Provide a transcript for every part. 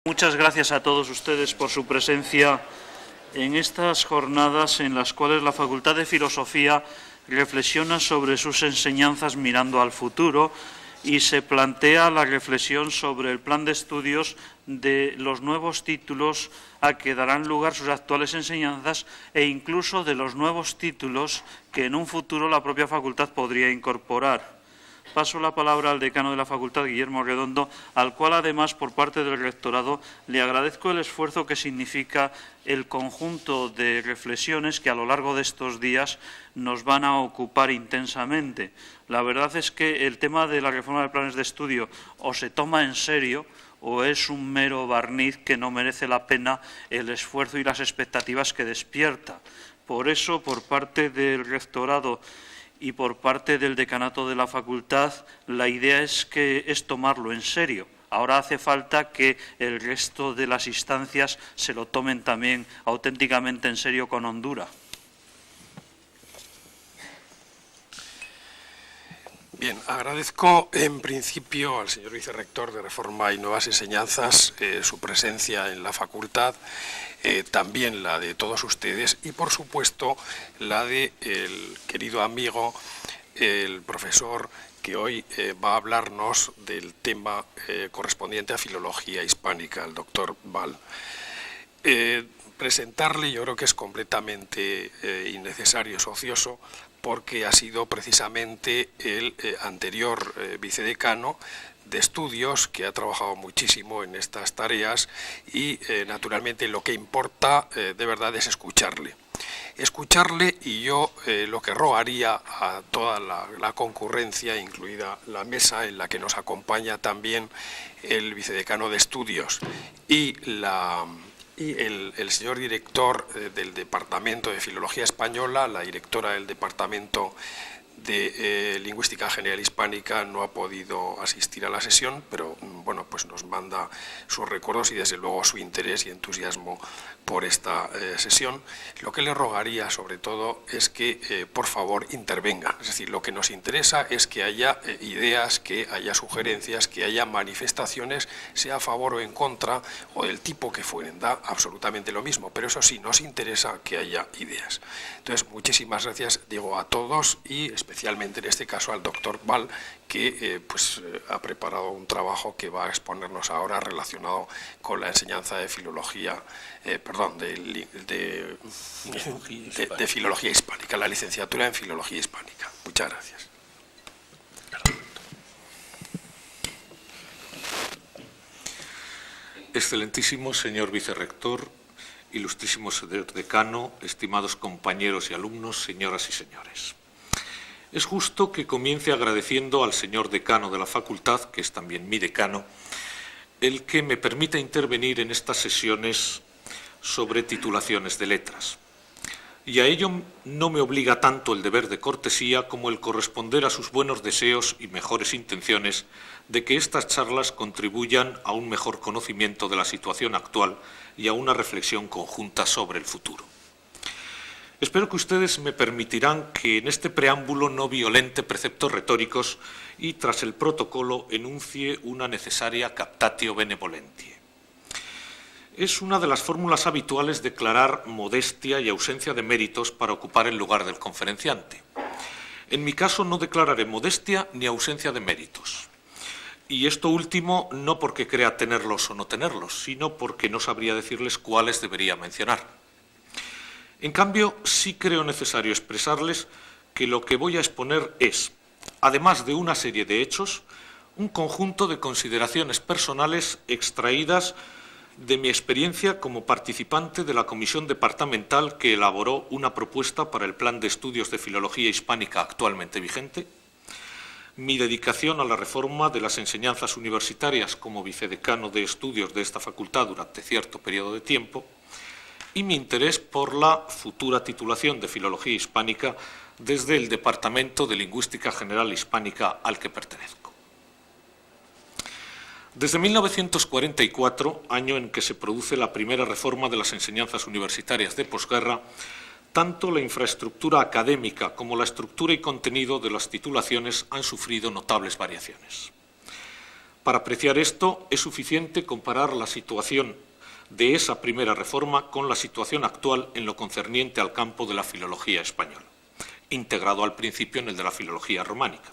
Muchas gracias a todos ustedes por su presencia en estas jornadas en las cuales la Facultad de Filosofía reflexiona sobre sus enseñanzas mirando al futuro y se plantea la reflexión sobre el plan de estudios de los nuevos títulos a que darán lugar sus actuales enseñanzas e incluso de los nuevos títulos que en un futuro la propia facultad podría incorporar. Paso la palabra al decano de la Facultad, Guillermo Redondo, al cual además por parte del rectorado le agradezco el esfuerzo que significa el conjunto de reflexiones que a lo largo de estos días nos van a ocupar intensamente. La verdad es que el tema de la reforma de planes de estudio o se toma en serio o es un mero barniz que no merece la pena el esfuerzo y las expectativas que despierta. Por eso, por parte del rectorado y por parte del decanato de la facultad, la idea es tomarlo en serio. Ahora hace falta que el resto de las instancias se lo tomen también auténticamente en serio con hondura. Bien, agradezco en principio al señor vicerrector de Reforma y Nuevas Enseñanzas su presencia en la facultad, también la de todos ustedes y, por supuesto, la de el querido amigo, el profesor, que hoy va a hablarnos del tema correspondiente a Filología Hispánica, el doctor Val. Presentarle yo creo que es completamente innecesario, es ocioso, porque ha sido precisamente el anterior vicedecano de estudios que ha trabajado muchísimo en estas tareas y naturalmente lo que importa de verdad es escucharle. Escucharle y yo lo que rogaría a toda la concurrencia, incluida la mesa en la que nos acompaña también el vicedecano de estudios y el señor director del Departamento de Filología Española, la directora del Departamento de Lingüística General Hispánica no ha podido asistir a la sesión, pero bueno, pues nos manda sus recuerdos y desde luego su interés y entusiasmo por esta sesión. Lo que le rogaría sobre todo es que por favor intervenga, es decir, lo que nos interesa es que haya ideas, que haya sugerencias, que haya manifestaciones, sea a favor o en contra o del tipo que fueren, da absolutamente lo mismo, pero eso sí, nos interesa que haya ideas. Entonces, muchísimas gracias, digo, a todos y especialmente en este caso al doctor Val, que ha preparado un trabajo que va a exponernos ahora relacionado con la enseñanza de filología, de filología hispánica, la licenciatura en filología hispánica. Muchas gracias. Excelentísimo señor vicerrector, ilustrísimo señor decano, estimados compañeros y alumnos, señoras y señores. Es justo que comience agradeciendo al señor decano de la facultad, que es también mi decano, el que me permita intervenir en estas sesiones sobre titulaciones de letras. Y a ello no me obliga tanto el deber de cortesía como el corresponder a sus buenos deseos y mejores intenciones de que estas charlas contribuyan a un mejor conocimiento de la situación actual y a una reflexión conjunta sobre el futuro. Espero que ustedes me permitirán que en este preámbulo no violente preceptos retóricos y tras el protocolo enuncie una necesaria captatio benevolentie. Es una de las fórmulas habituales declarar modestia y ausencia de méritos para ocupar el lugar del conferenciante. En mi caso no declararé modestia ni ausencia de méritos. Y esto último no porque crea tenerlos o no tenerlos, sino porque no sabría decirles cuáles debería mencionar. En cambio, sí creo necesario expresarles que lo que voy a exponer es, además de una serie de hechos, un conjunto de consideraciones personales extraídas de mi experiencia como participante de la comisión departamental que elaboró una propuesta para el plan de estudios de filología hispánica actualmente vigente, mi dedicación a la reforma de las enseñanzas universitarias como vicedecano de estudios de esta facultad durante cierto periodo de tiempo, y mi interés por la futura titulación de Filología Hispánica desde el Departamento de Lingüística General Hispánica al que pertenezco. Desde 1944, año en que se produce la primera reforma de las enseñanzas universitarias de posguerra, tanto la infraestructura académica como la estructura y contenido de las titulaciones han sufrido notables variaciones. Para apreciar esto es suficiente comparar la situación de esa primera reforma con la situación actual en lo concerniente al campo de la filología española, integrado al principio en el de la filología románica.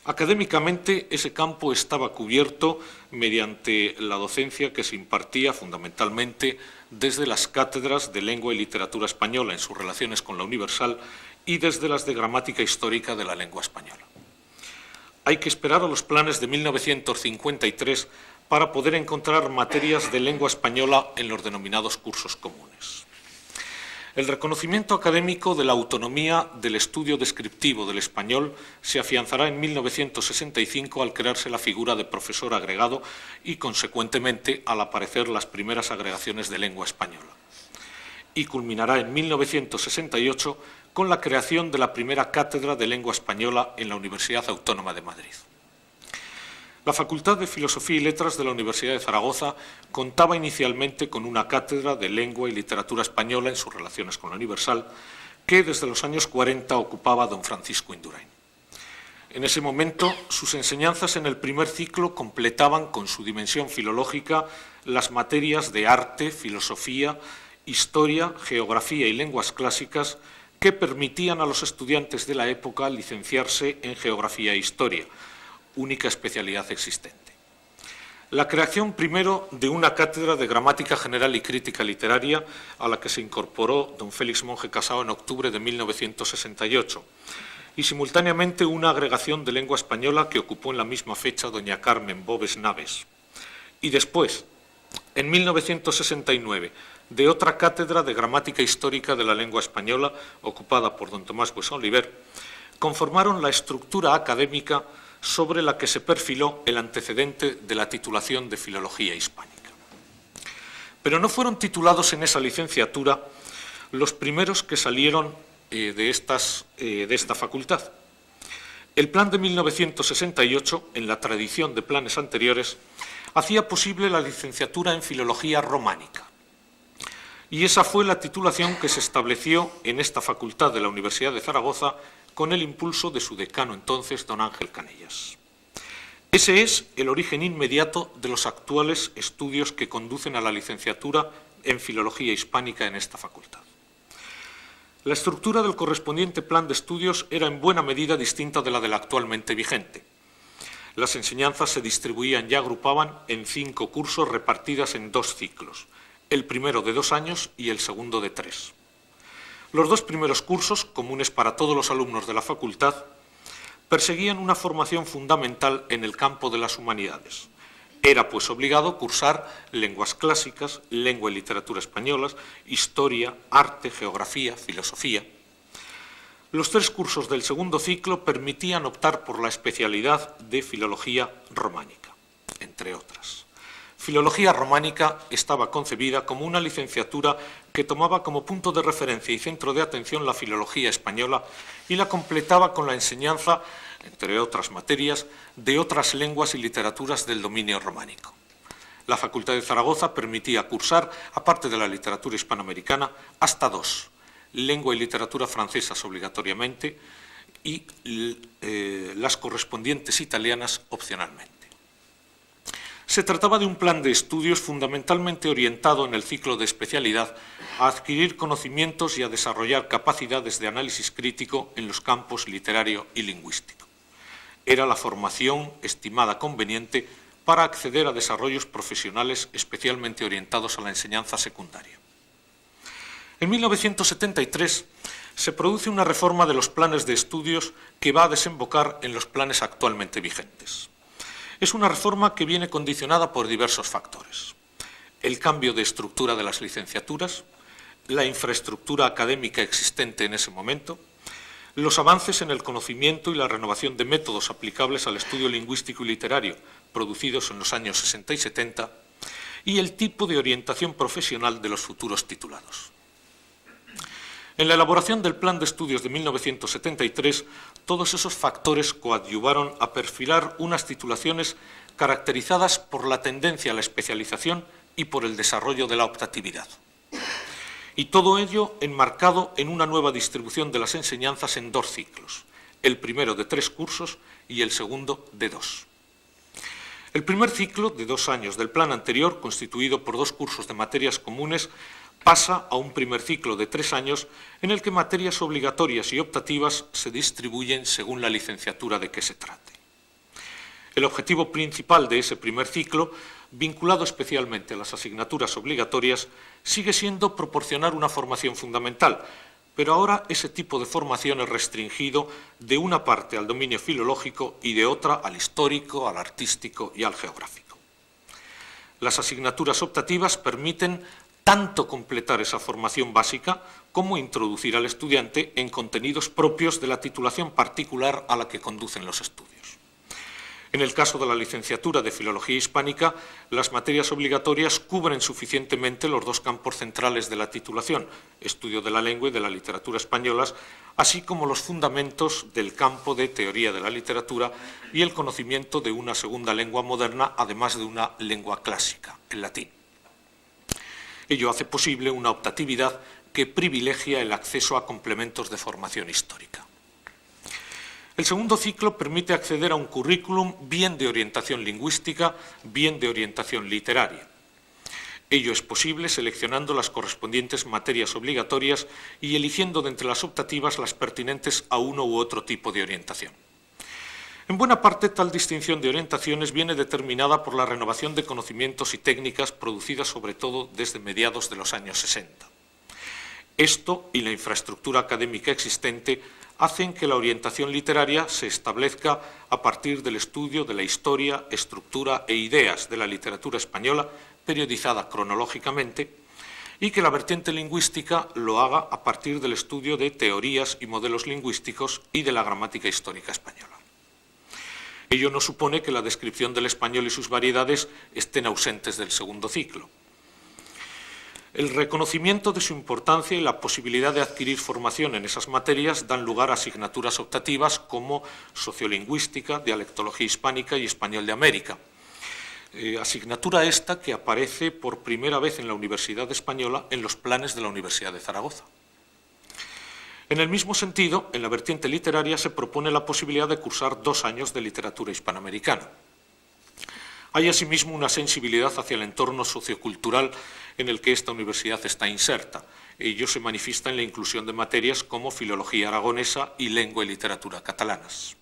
Académicamente, ese campo estaba cubierto mediante la docencia que se impartía fundamentalmente desde las cátedras de Lengua y Literatura Española en sus relaciones con la Universal y desde las de Gramática Histórica de la Lengua Española. Hay que esperar a los planes de 1953 para poder encontrar materias de lengua española en los denominados cursos comunes. El reconocimiento académico de la autonomía del estudio descriptivo del español se afianzará en 1965 al crearse la figura de profesor agregado y, consecuentemente, al aparecer las primeras agregaciones de lengua española. Y culminará en 1968 con la creación de la primera cátedra de lengua española en la Universidad Autónoma de Madrid. La Facultad de Filosofía y Letras de la Universidad de Zaragoza contaba inicialmente con una cátedra de Lengua y Literatura Española en sus relaciones con la Universal, que desde los años 40 ocupaba don Francisco Indurain. En ese momento, sus enseñanzas en el primer ciclo completaban con su dimensión filológica las materias de arte, filosofía, historia, geografía y lenguas clásicas que permitían a los estudiantes de la época licenciarse en Geografía e Historia, única especialidad existente. La creación primero de una cátedra de Gramática General y Crítica Literaria, a la que se incorporó don Félix Monje Casao en octubre de 1968, y simultáneamente una agregación de lengua española que ocupó en la misma fecha doña Carmen Bobes Naves. Y después, en 1969, de otra cátedra de Gramática Histórica de la Lengua Española, ocupada por don Tomás Buesson Oliver, conformaron la estructura académica sobre la que se perfiló el antecedente de la titulación de Filología Hispánica. Pero no fueron titulados en esa licenciatura los primeros que salieron de esta facultad. El plan de 1968, en la tradición de planes anteriores, hacía posible la licenciatura en Filología Románica. Y esa fue la titulación que se estableció en esta facultad de la Universidad de Zaragoza con el impulso de su decano entonces, don Ángel Canellas. Ese es el origen inmediato de los actuales estudios que conducen a la licenciatura en Filología Hispánica en esta facultad. La estructura del correspondiente plan de estudios era en buena medida distinta de la del actualmente vigente. Las enseñanzas se distribuían y agrupaban en 5 cursos repartidas en 2 ciclos, el primero de 2 años y el segundo de 3. Los 2 primeros cursos, comunes para todos los alumnos de la facultad, perseguían una formación fundamental en el campo de las humanidades. Era, pues, obligado cursar lenguas clásicas, lengua y literatura españolas, historia, arte, geografía, filosofía. Los 3 cursos del segundo ciclo permitían optar por la especialidad de Filología Románica, entre otras. Filología Románica estaba concebida como una licenciatura que tomaba como punto de referencia y centro de atención la filología española y la completaba con la enseñanza, entre otras materias, de otras lenguas y literaturas del dominio románico. La Facultad de Zaragoza permitía cursar, aparte de la literatura hispanoamericana, hasta 2, lengua y literatura francesas obligatoriamente y las correspondientes italianas opcionalmente. Se trataba de un plan de estudios fundamentalmente orientado en el ciclo de especialidad a adquirir conocimientos y a desarrollar capacidades de análisis crítico en los campos literario y lingüístico. Era la formación estimada conveniente para acceder a desarrollos profesionales especialmente orientados a la enseñanza secundaria. En 1973 se produce una reforma de los planes de estudios que va a desembocar en los planes actualmente vigentes. Es una reforma que viene condicionada por diversos factores. El cambio de estructura de las licenciaturas, la infraestructura académica existente en ese momento, los avances en el conocimiento y la renovación de métodos aplicables al estudio lingüístico y literario producidos en los años 60 y 70 y el tipo de orientación profesional de los futuros titulados. En la elaboración del Plan de Estudios de 1973, todos esos factores coadyuvaron a perfilar unas titulaciones caracterizadas por la tendencia a la especialización y por el desarrollo de la optatividad. Y todo ello enmarcado en una nueva distribución de las enseñanzas en 2 ciclos, el primero de 3 cursos y el segundo de 2. El primer ciclo, de 2 años del plan anterior, constituido por 2 cursos de materias comunes, pasa a un primer ciclo de 3 años en el que materias obligatorias y optativas se distribuyen según la licenciatura de que se trate. El objetivo principal de ese primer ciclo, vinculado especialmente a las asignaturas obligatorias, sigue siendo proporcionar una formación fundamental, pero ahora ese tipo de formación es restringido de una parte al dominio filológico y de otra al histórico, al artístico y al geográfico. Las asignaturas optativas permiten tanto completar esa formación básica como introducir al estudiante en contenidos propios de la titulación particular a la que conducen los estudios. En el caso de la licenciatura de Filología Hispánica, las materias obligatorias cubren suficientemente los 2 campos centrales de la titulación, estudio de la lengua y de la literatura españolas, así como los fundamentos del campo de teoría de la literatura y el conocimiento de una segunda lengua moderna, además de una lengua clásica, el latín. Ello hace posible una optatividad que privilegia el acceso a complementos de formación histórica. El segundo ciclo permite acceder a un currículum bien de orientación lingüística, bien de orientación literaria. Ello es posible seleccionando las correspondientes materias obligatorias y eligiendo de entre las optativas las pertinentes a uno u otro tipo de orientación. En buena parte, tal distinción de orientaciones viene determinada por la renovación de conocimientos y técnicas producidas sobre todo desde mediados de los años 60. Esto y la infraestructura académica existente hacen que la orientación literaria se establezca a partir del estudio de la historia, estructura e ideas de la literatura española, periodizada cronológicamente, y que la vertiente lingüística lo haga a partir del estudio de teorías y modelos lingüísticos y de la gramática histórica española. Ello no supone que la descripción del español y sus variedades estén ausentes del segundo ciclo. El reconocimiento de su importancia y la posibilidad de adquirir formación en esas materias dan lugar a asignaturas optativas como sociolingüística, dialectología hispánica y español de América. Asignatura esta que aparece por primera vez en la Universidad Española en los planes de la Universidad de Zaragoza. En el mismo sentido, en la vertiente literaria se propone la posibilidad de cursar 2 años de literatura hispanoamericana. Hay asimismo una sensibilidad hacia el entorno sociocultural en el que esta universidad está inserta. Ello se manifiesta en la inclusión de materias como filología aragonesa y lengua y literatura catalanas.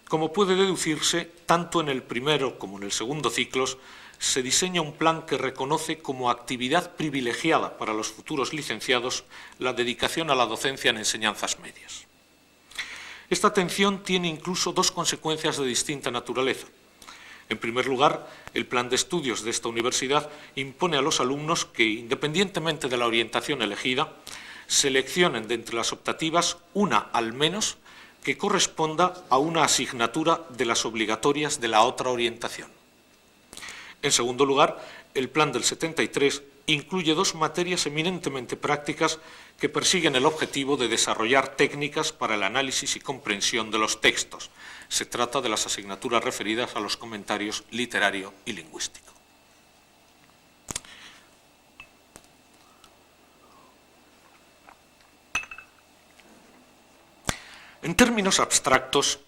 Como puede deducirse, tanto en el primero como en el segundo ciclos, se diseña un plan que reconoce como actividad privilegiada para los futuros licenciados la dedicación a la docencia en enseñanzas medias. Esta atención tiene incluso 2 consecuencias de distinta naturaleza. En primer lugar, el plan de estudios de esta universidad impone a los alumnos que, independientemente de la orientación elegida, seleccionen de entre las optativas una, al menos, que corresponda a una asignatura de las obligatorias de la otra orientación. En segundo lugar, el plan del 73 incluye 2 materias eminentemente prácticas que persiguen el objetivo de desarrollar técnicas para el análisis y comprensión de los textos. Se trata de las asignaturas referidas a los comentarios literario y lingüístico. En términos abstractos,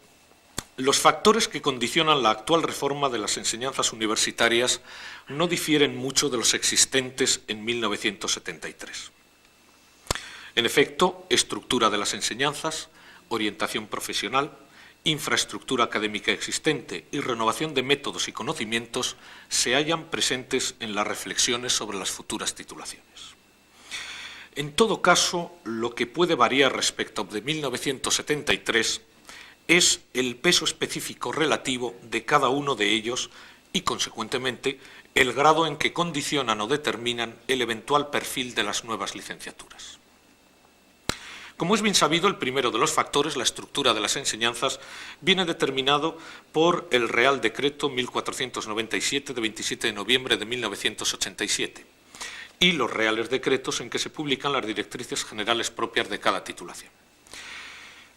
los factores que condicionan la actual reforma de las enseñanzas universitarias no difieren mucho de los existentes en 1973. En efecto, estructura de las enseñanzas, orientación profesional, infraestructura académica existente y renovación de métodos y conocimientos se hallan presentes en las reflexiones sobre las futuras titulaciones. En todo caso, lo que puede variar respecto de 1973 es el peso específico relativo de cada uno de ellos y, consecuentemente, el grado en que condicionan o determinan el eventual perfil de las nuevas licenciaturas. Como es bien sabido, el primero de los factores, la estructura de las enseñanzas, viene determinado por el Real Decreto 1497 de 27 de noviembre de 1987 y los Reales Decretos en que se publican las directrices generales propias de cada titulación.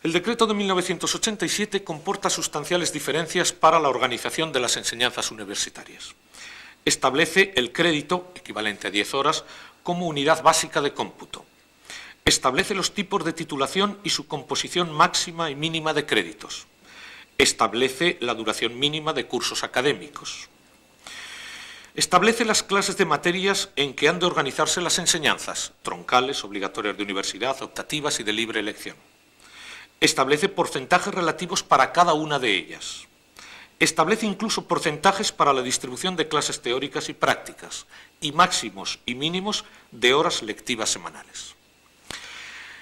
El decreto de 1987 comporta sustanciales diferencias para la organización de las enseñanzas universitarias. Establece el crédito, equivalente a 10 horas, como unidad básica de cómputo. Establece los tipos de titulación y su composición máxima y mínima de créditos. Establece la duración mínima de cursos académicos. Establece las clases de materias en que han de organizarse las enseñanzas, troncales, obligatorias de universidad, optativas y de libre elección. Establece porcentajes relativos para cada una de ellas. Establece incluso porcentajes para la distribución de clases teóricas y prácticas, y máximos y mínimos de horas lectivas semanales.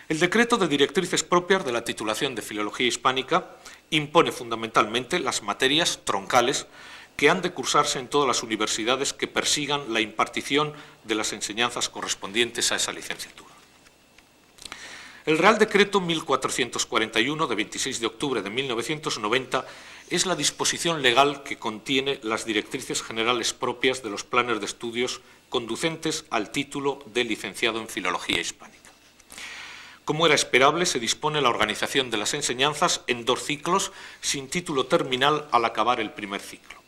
El decreto de directrices propias de la titulación de Filología Hispánica impone fundamentalmente las materias troncales que han de cursarse en todas las universidades que persigan la impartición de las enseñanzas correspondientes a esa licenciatura. El Real Decreto 1441 de 26 de octubre de 1990 es la disposición legal que contiene las directrices generales propias de los planes de estudios conducentes al título de licenciado en Filología Hispánica. Como era esperable, se dispone la organización de las enseñanzas en 2 ciclos sin título terminal al acabar el primer ciclo.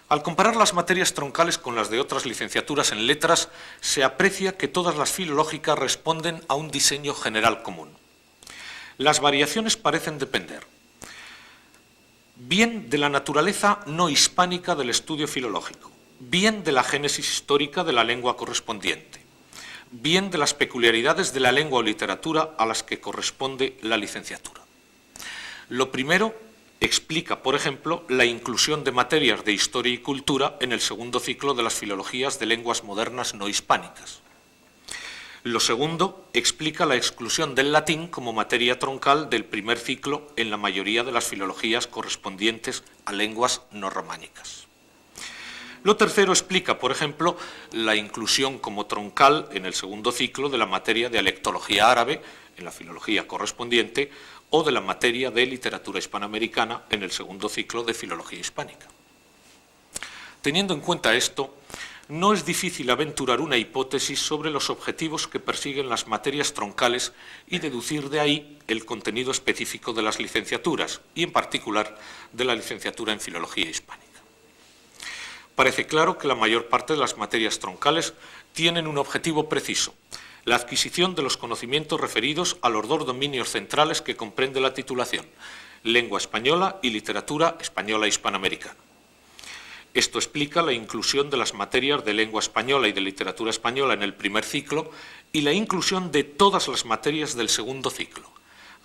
Al comparar las materias troncales con las de otras licenciaturas en letras, se aprecia que todas las filológicas responden a un diseño general común. Las variaciones parecen depender bien de la naturaleza no hispánica del estudio filológico, bien de la génesis histórica de la lengua correspondiente, bien de las peculiaridades de la lengua o literatura a las que corresponde la licenciatura. Lo primero explica, por ejemplo, la inclusión de materias de historia y cultura en el segundo ciclo de las filologías de lenguas modernas no hispánicas. Lo segundo explica la exclusión del latín como materia troncal del primer ciclo en la mayoría de las filologías correspondientes a lenguas no románicas. Lo tercero explica, por ejemplo, la inclusión como troncal en el segundo ciclo de la materia de dialectología árabe en la filología correspondiente o de la materia de literatura hispanoamericana en el segundo ciclo de filología hispánica. Teniendo en cuenta esto, no es difícil aventurar una hipótesis sobre los objetivos que persiguen las materias troncales y deducir de ahí el contenido específico de las licenciaturas y, en particular, de la licenciatura en Filología Hispánica. Parece claro que la mayor parte de las materias troncales tienen un objetivo preciso: la adquisición de los conocimientos referidos a los 2 dominios centrales que comprende la titulación, lengua española y literatura española hispanoamericana. Esto explica la inclusión de las materias de lengua española y de literatura española en el primer ciclo y la inclusión de todas las materias del segundo ciclo: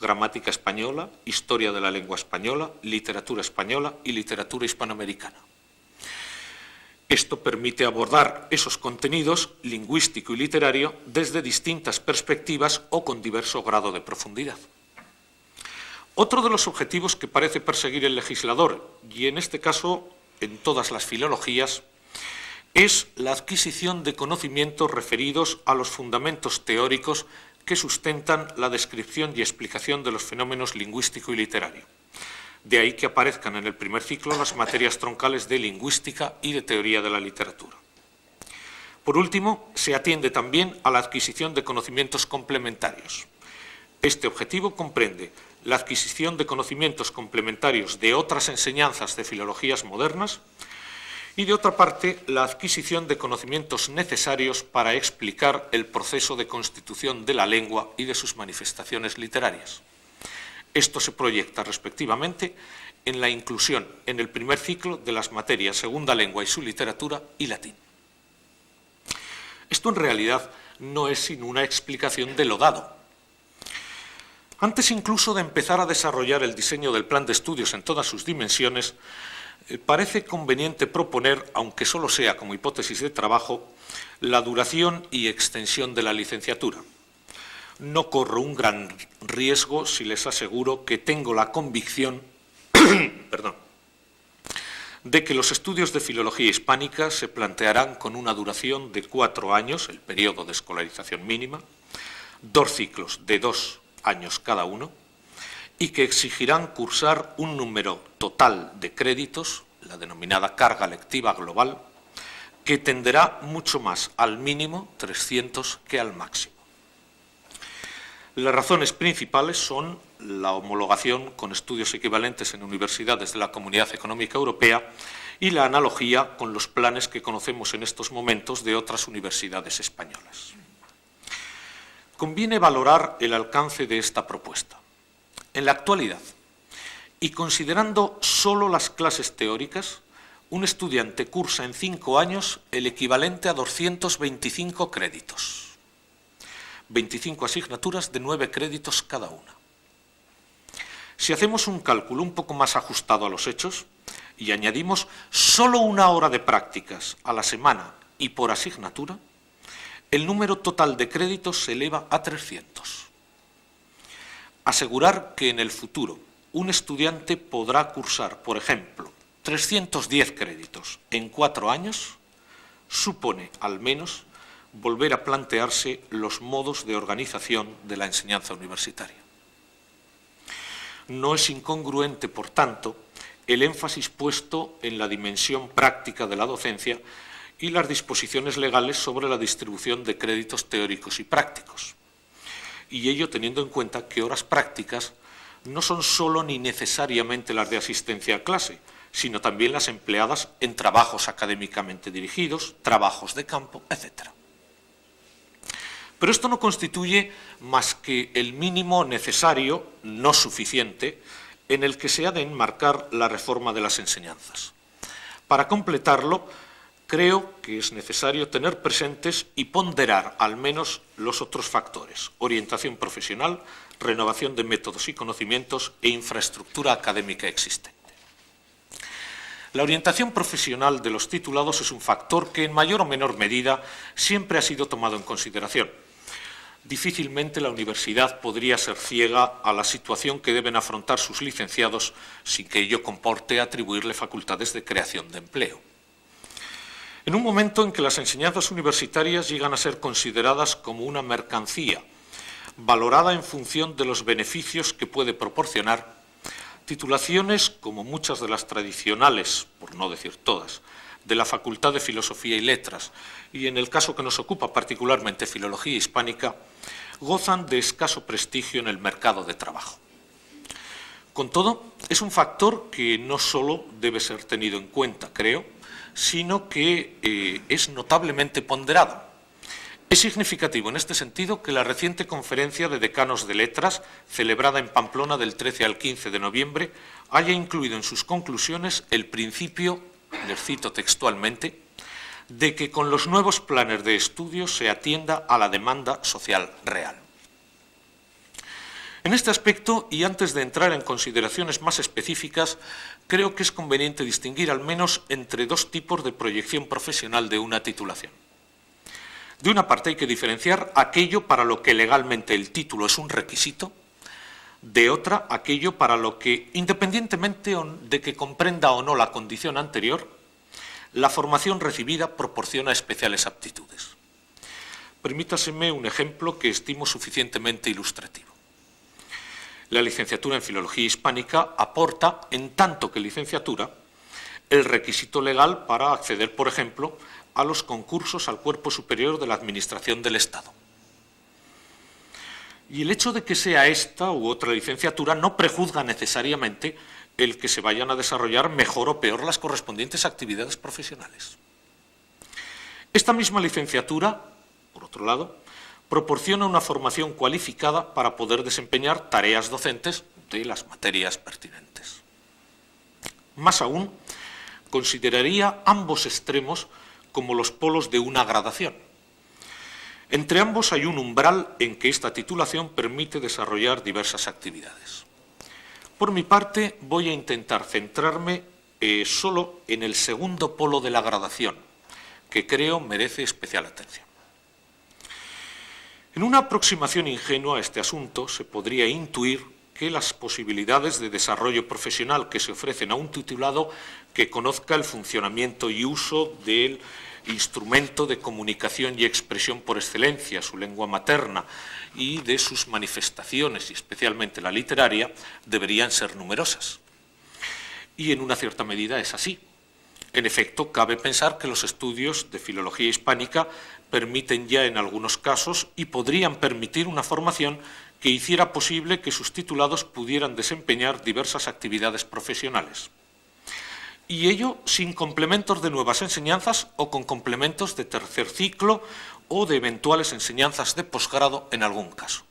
gramática española, historia de la lengua española, literatura española y literatura hispanoamericana. Esto permite abordar esos contenidos lingüístico y literario desde distintas perspectivas o con diverso grado de profundidad. Otro de los objetivos que parece perseguir el legislador, y en este caso en todas las filologías, es la adquisición de conocimientos referidos a los fundamentos teóricos que sustentan la descripción y explicación de los fenómenos lingüístico y literario. De ahí que aparezcan en el primer ciclo las materias troncales de lingüística y de teoría de la literatura. Por último, se atiende también a la adquisición de conocimientos complementarios. Este objetivo comprende la adquisición de conocimientos complementarios de otras enseñanzas de filologías modernas y, de otra parte, la adquisición de conocimientos necesarios para explicar el proceso de constitución de la lengua y de sus manifestaciones literarias. Esto se proyecta, respectivamente, en la inclusión en el primer ciclo de las materias segunda lengua y su literatura y latín. Esto, en realidad, no es sino una explicación de lo dado. Antes incluso de empezar a desarrollar el diseño del plan de estudios en todas sus dimensiones, parece conveniente proponer, aunque solo sea como hipótesis de trabajo, la duración y extensión de la licenciatura. No corro un gran riesgo si les aseguro que tengo la convicción de que los estudios de filología hispánica se plantearán con una duración de 4 años, el periodo de escolarización mínima, 2 ciclos de 2 años cada uno, y que exigirán cursar un número total de créditos, la denominada carga lectiva global, que tenderá mucho más al mínimo, 300, que al máximo. Las razones principales son la homologación con estudios equivalentes en universidades de la Comunidad Económica Europea y la analogía con los planes que conocemos en estos momentos de otras universidades españolas. Conviene valorar el alcance de esta propuesta. En la actualidad, y considerando solo las clases teóricas, un estudiante cursa en 5 años el equivalente a 225 créditos. 25 asignaturas de 9 créditos cada una. Si hacemos un cálculo un poco más ajustado a los hechos y añadimos solo 1 hora de prácticas a la semana y por asignatura, el número total de créditos se eleva a 300. Asegurar que en el futuro un estudiante podrá cursar, por ejemplo, 310 créditos en 4 años, supone, al menos, volver a plantearse los modos de organización de la enseñanza universitaria. No es incongruente, por tanto, el énfasis puesto en la dimensión práctica de la docencia y las disposiciones legales sobre la distribución de créditos teóricos y prácticos. Y ello teniendo en cuenta que horas prácticas no son solo ni necesariamente las de asistencia a clase, sino también las empleadas en trabajos académicamente dirigidos, trabajos de campo, etc. Pero esto no constituye más que el mínimo necesario, no suficiente, en el que se ha de enmarcar la reforma de las enseñanzas. Para completarlo, creo que es necesario tener presentes y ponderar al menos los otros factores: orientación profesional, renovación de métodos y conocimientos e infraestructura académica existente. La orientación profesional de los titulados es un factor que en mayor o menor medida siempre ha sido tomado en consideración. Difícilmente la universidad podría ser ciega a la situación que deben afrontar sus licenciados sin que ello comporte atribuirle facultades de creación de empleo. En un momento en que las enseñanzas universitarias llegan a ser consideradas como una mercancía, valorada en función de los beneficios que puede proporcionar, titulaciones como muchas de las tradicionales, por no decir todas, de la Facultad de Filosofía y Letras, y en el caso que nos ocupa particularmente Filología Hispánica, gozan de escaso prestigio en el mercado de trabajo. Con todo, es un factor que no solo debe ser tenido en cuenta, creo, sino que es notablemente ponderado. Es significativo en este sentido que la reciente conferencia de decanos de letras, celebrada en Pamplona del 13 al 15 de noviembre, haya incluido en sus conclusiones el principio, les cito textualmente, de que con los nuevos planes de estudio se atienda a la demanda social real. En este aspecto, y antes de entrar en consideraciones más específicas, creo que es conveniente distinguir al menos entre 2 tipos de proyección profesional de una titulación. De una parte hay que diferenciar aquello para lo que legalmente el título es un requisito, de otra aquello para lo que, independientemente de que comprenda o no la condición anterior, la formación recibida proporciona especiales aptitudes. Permítaseme un ejemplo que estimo suficientemente ilustrativo. La licenciatura en Filología Hispánica aporta, en tanto que licenciatura, el requisito legal para acceder, por ejemplo, a los concursos al Cuerpo Superior de la Administración del Estado. Y el hecho de que sea esta u otra licenciatura no prejuzga necesariamente el que se vayan a desarrollar mejor o peor las correspondientes actividades profesionales. Esta misma licenciatura, por otro lado, proporciona una formación cualificada para poder desempeñar tareas docentes de las materias pertinentes. Más aún, consideraría ambos extremos como los polos de una gradación. Entre ambos hay un umbral en que esta titulación permite desarrollar diversas actividades. Por mi parte, voy a intentar centrarme solo en el segundo polo de la gradación, que creo merece especial atención. En una aproximación ingenua a este asunto se podría intuir que las posibilidades de desarrollo profesional que se ofrecen a un titulado que conozca el funcionamiento y uso del instrumento de comunicación y expresión por excelencia, su lengua materna, y de sus manifestaciones, y especialmente la literaria, deberían ser numerosas. Y en una cierta medida es así. En efecto, cabe pensar que los estudios de filología hispánica permiten ya en algunos casos y podrían permitir una formación que hiciera posible que sus titulados pudieran desempeñar diversas actividades profesionales. Y ello sin complementos de nuevas enseñanzas o con complementos de tercer ciclo o de eventuales enseñanzas de posgrado en algún caso.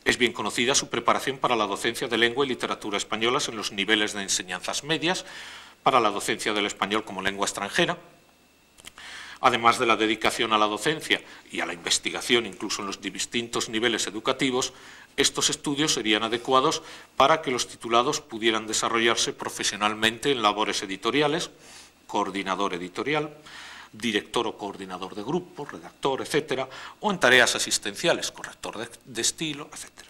Es bien conocida su preparación para la docencia de lengua y literatura españolas en los niveles de enseñanzas medias, para la docencia del español como lengua extranjera. Además de la dedicación a la docencia y a la investigación, incluso en los distintos niveles educativos, estos estudios serían adecuados para que los titulados pudieran desarrollarse profesionalmente en labores editoriales, coordinador editorial, director o coordinador de grupo, redactor, etcétera, o en tareas asistenciales, corrector de estilo, etcétera.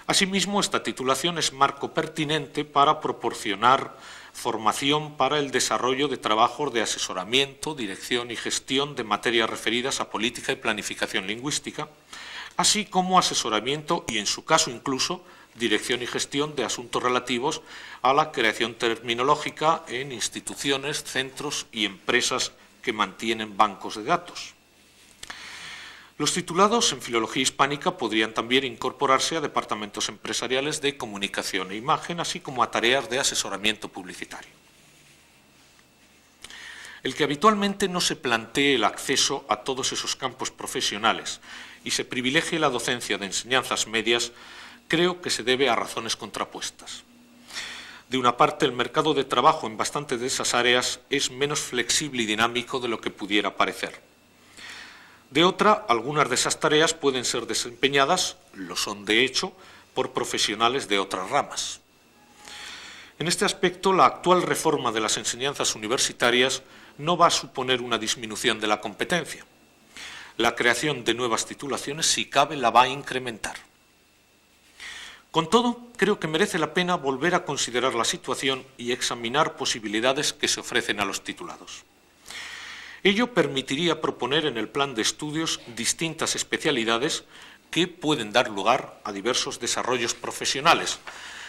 Asimismo, esta titulación es marco pertinente para proporcionar formación para el desarrollo de trabajos de asesoramiento, dirección y gestión de materias referidas a política y planificación lingüística, así como asesoramiento y, en su caso incluso, dirección y gestión de asuntos relativos a la creación terminológica en instituciones, centros y empresas que mantienen bancos de datos. Los titulados en Filología Hispánica podrían también incorporarse a departamentos empresariales de comunicación e imagen, así como a tareas de asesoramiento publicitario. El que habitualmente no se plantee el acceso a todos esos campos profesionales y se privilegie la docencia de enseñanzas medias, creo que se debe a razones contrapuestas. De una parte, el mercado de trabajo en bastantes de esas áreas es menos flexible y dinámico de lo que pudiera parecer. De otra, algunas de esas tareas pueden ser desempeñadas, lo son de hecho, por profesionales de otras ramas. En este aspecto, la actual reforma de las enseñanzas universitarias no va a suponer una disminución de la competencia. La creación de nuevas titulaciones, si cabe, la va a incrementar. Con todo, creo que merece la pena volver a considerar la situación y examinar posibilidades que se ofrecen a los titulados. Ello permitiría proponer en el plan de estudios distintas especialidades que pueden dar lugar a diversos desarrollos profesionales,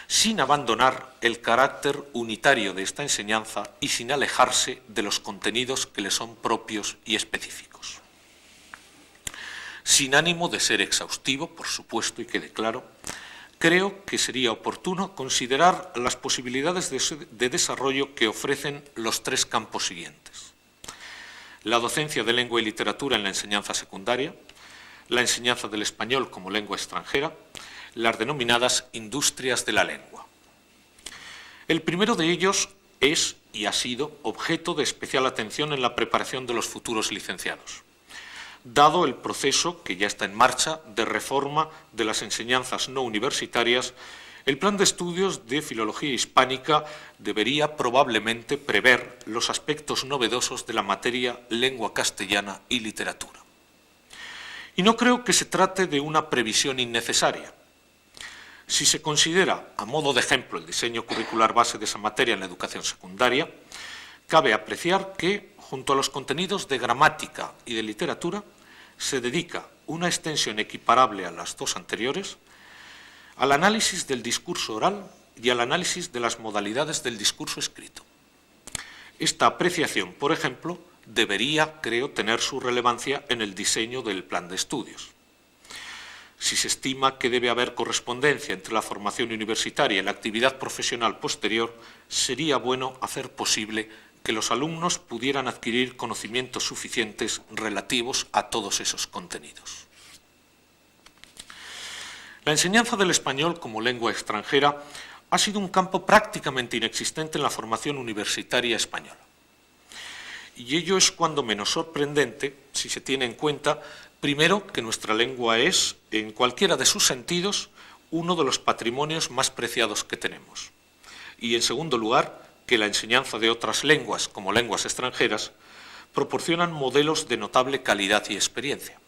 sin abandonar el carácter unitario de esta enseñanza y sin alejarse de los contenidos que le son propios y específicos. Sin ánimo de ser exhaustivo, por supuesto, y quede claro, creo que sería oportuno considerar las posibilidades de desarrollo que ofrecen los tres campos siguientes: la docencia de lengua y literatura en la enseñanza secundaria, la enseñanza del español como lengua extranjera, las denominadas industrias de la lengua. El primero de ellos es y ha sido objeto de especial atención en la preparación de los futuros licenciados, dado el proceso que ya está en marcha de reforma de las enseñanzas no universitarias. El plan de estudios de Filología Hispánica debería probablemente prever los aspectos novedosos de la materia lengua castellana y literatura. Y no creo que se trate de una previsión innecesaria. Si se considera, a modo de ejemplo, el diseño curricular base de esa materia en la educación secundaria, cabe apreciar que, junto a los contenidos de gramática y de literatura, se dedica una extensión equiparable a las dos anteriores al análisis del discurso oral y al análisis de las modalidades del discurso escrito. Esta apreciación, por ejemplo, debería, creo, tener su relevancia en el diseño del plan de estudios. Si se estima que debe haber correspondencia entre la formación universitaria y la actividad profesional posterior, sería bueno hacer posible que los alumnos pudieran adquirir conocimientos suficientes relativos a todos esos contenidos. La enseñanza del español como lengua extranjera ha sido un campo prácticamente inexistente en la formación universitaria española. Y ello es cuando menos sorprendente si se tiene en cuenta, primero, que nuestra lengua es, en cualquiera de sus sentidos, uno de los patrimonios más preciados que tenemos. Y, en segundo lugar, que la enseñanza de otras lenguas, como lenguas extranjeras, proporcionan modelos de notable calidad y experiencia.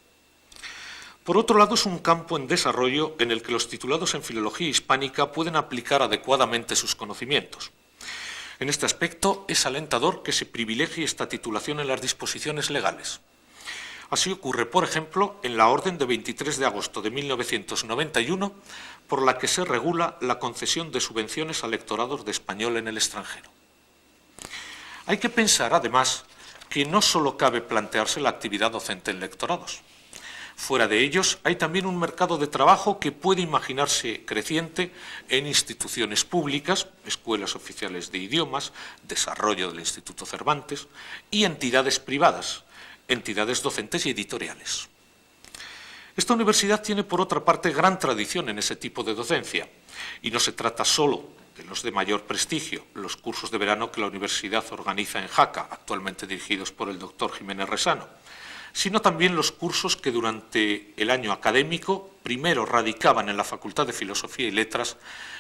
Por otro lado, es un campo en desarrollo en el que los titulados en Filología Hispánica pueden aplicar adecuadamente sus conocimientos. En este aspecto, es alentador que se privilegie esta titulación en las disposiciones legales. Así ocurre, por ejemplo, en la orden de 23 de agosto de 1991, por la que se regula la concesión de subvenciones a lectorados de español en el extranjero. Hay que pensar, además, que no solo cabe plantearse la actividad docente en lectorados. Fuera de ellos, hay también un mercado de trabajo que puede imaginarse creciente en instituciones públicas, escuelas oficiales de idiomas, desarrollo del Instituto Cervantes, y entidades privadas, entidades docentes y editoriales. Esta universidad tiene, por otra parte, gran tradición en ese tipo de docencia, y no se trata solo de los de mayor prestigio, los cursos de verano que la universidad organiza en Jaca, actualmente dirigidos por el doctor Jiménez Resano, sino también los cursos que durante el año académico primero radicaban en la Facultad de Filosofía y Letras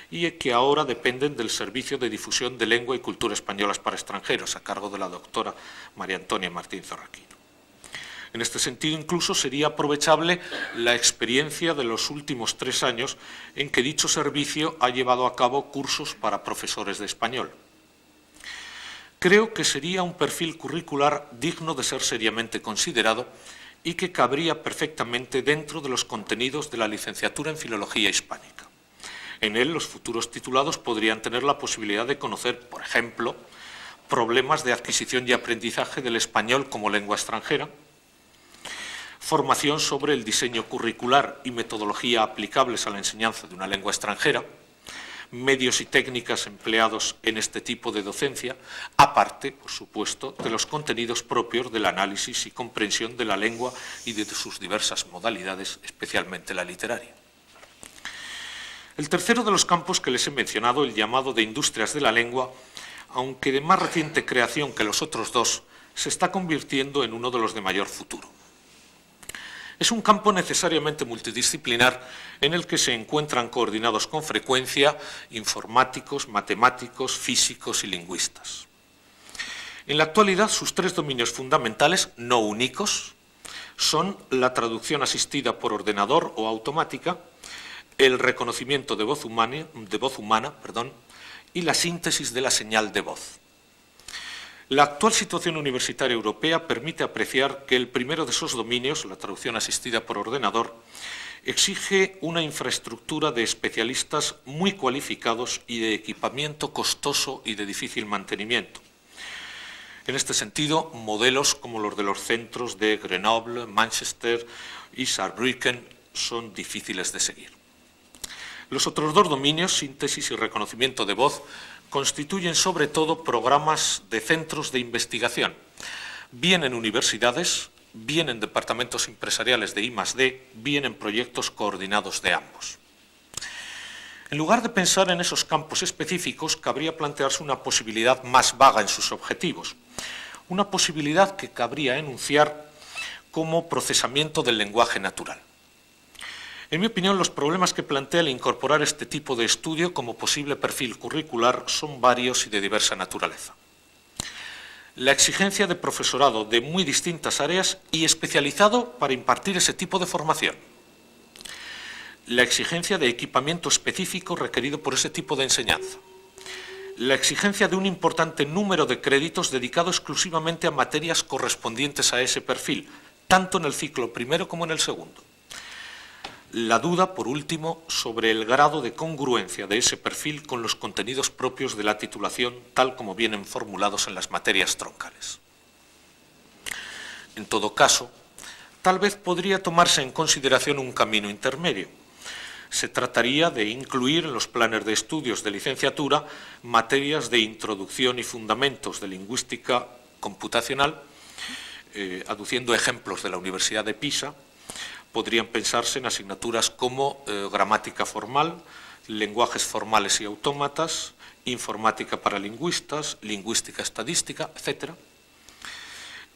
y que ahora dependen del Servicio de Difusión de Lengua y Cultura Españolas para Extranjeros, a cargo de la doctora María Antonia Martín Zorraquino. En este sentido, incluso sería aprovechable la experiencia de los últimos 3 años en que dicho servicio ha llevado a cabo cursos para profesores de español. Creo que sería un perfil curricular digno de ser seriamente considerado y que cabría perfectamente dentro de los contenidos de la licenciatura en Filología Hispánica. En él, los futuros titulados podrían tener la posibilidad de conocer, por ejemplo, problemas de adquisición y aprendizaje del español como lengua extranjera, formación sobre el diseño curricular y metodología aplicables a la enseñanza de una lengua extranjera, medios y técnicas empleados en este tipo de docencia, aparte, por supuesto, de los contenidos propios del análisis y comprensión de la lengua y de sus diversas modalidades, especialmente la literaria. El tercero de los campos que les he mencionado, el llamado de industrias de la lengua, aunque de más reciente creación que los otros dos, se está convirtiendo en uno de los de mayor futuro. Es un campo necesariamente multidisciplinar en el que se encuentran coordinados con frecuencia informáticos, matemáticos, físicos y lingüistas. En la actualidad, sus 3 dominios fundamentales, no únicos, son la traducción asistida por ordenador o automática, el reconocimiento de voz humana, y la síntesis de la señal de voz. La actual situación universitaria europea permite apreciar que el primero de esos dominios, la traducción asistida por ordenador, exige una infraestructura de especialistas muy cualificados y de equipamiento costoso y de difícil mantenimiento. En este sentido, modelos como los de los centros de Grenoble, Manchester y Saarbrücken son difíciles de seguir. Los otros 2 dominios, síntesis y reconocimiento de voz, constituyen sobre todo programas de centros de investigación, bien en universidades, bien en departamentos empresariales de I+D, bien en proyectos coordinados de ambos. En lugar de pensar en esos campos específicos, cabría plantearse una posibilidad más vaga en sus objetivos, una posibilidad que cabría enunciar como procesamiento del lenguaje natural. En mi opinión, los problemas que plantea el incorporar este tipo de estudio como posible perfil curricular son varios y de diversa naturaleza. La exigencia de profesorado de muy distintas áreas y especializado para impartir ese tipo de formación. La exigencia de equipamiento específico requerido por ese tipo de enseñanza. La exigencia de un importante número de créditos dedicado exclusivamente a materias correspondientes a ese perfil, tanto en el ciclo primero como en el segundo. La duda, por último, sobre el grado de congruencia de ese perfil con los contenidos propios de la titulación, tal como vienen formulados en las materias troncales. En todo caso, tal vez podría tomarse en consideración un camino intermedio. Se trataría de incluir en los planes de estudios de licenciatura materias de introducción y fundamentos de lingüística computacional, aduciendo ejemplos de la Universidad de Pisa. Podrían pensarse en asignaturas como gramática formal, lenguajes formales y autómatas, informática para lingüistas, lingüística estadística, etc.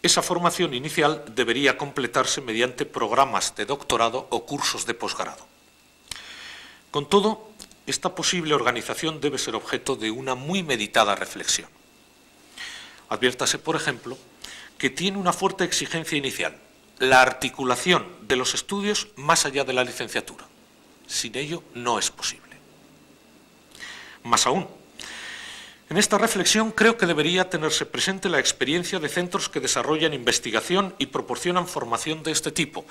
Esa formación inicial debería completarse mediante programas de doctorado o cursos de posgrado. Con todo, esta posible organización debe ser objeto de una muy meditada reflexión. Adviértase, por ejemplo, que tiene una fuerte exigencia inicial, la articulación de los estudios más allá de la licenciatura. Sin ello no es posible. Más aún, en esta reflexión creo que debería tenerse presente la experiencia de centros que desarrollan investigación y proporcionan formación de este tipo,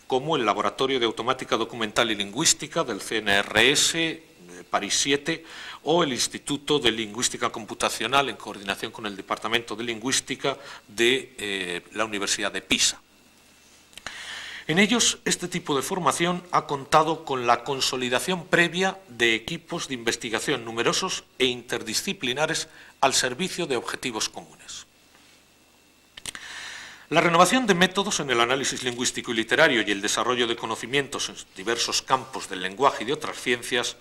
como el Laboratorio de Automática Documental y Lingüística del CNRS, París 7, o el Instituto de Lingüística Computacional en coordinación con el Departamento de Lingüística de la Universidad de Pisa. En ellos, este tipo de formación ha contado con la consolidación previa de equipos de investigación numerosos e interdisciplinares al servicio de objetivos comunes. La renovación de métodos en el análisis lingüístico y literario y el desarrollo de conocimientos en diversos campos del lenguaje y de otras ciencias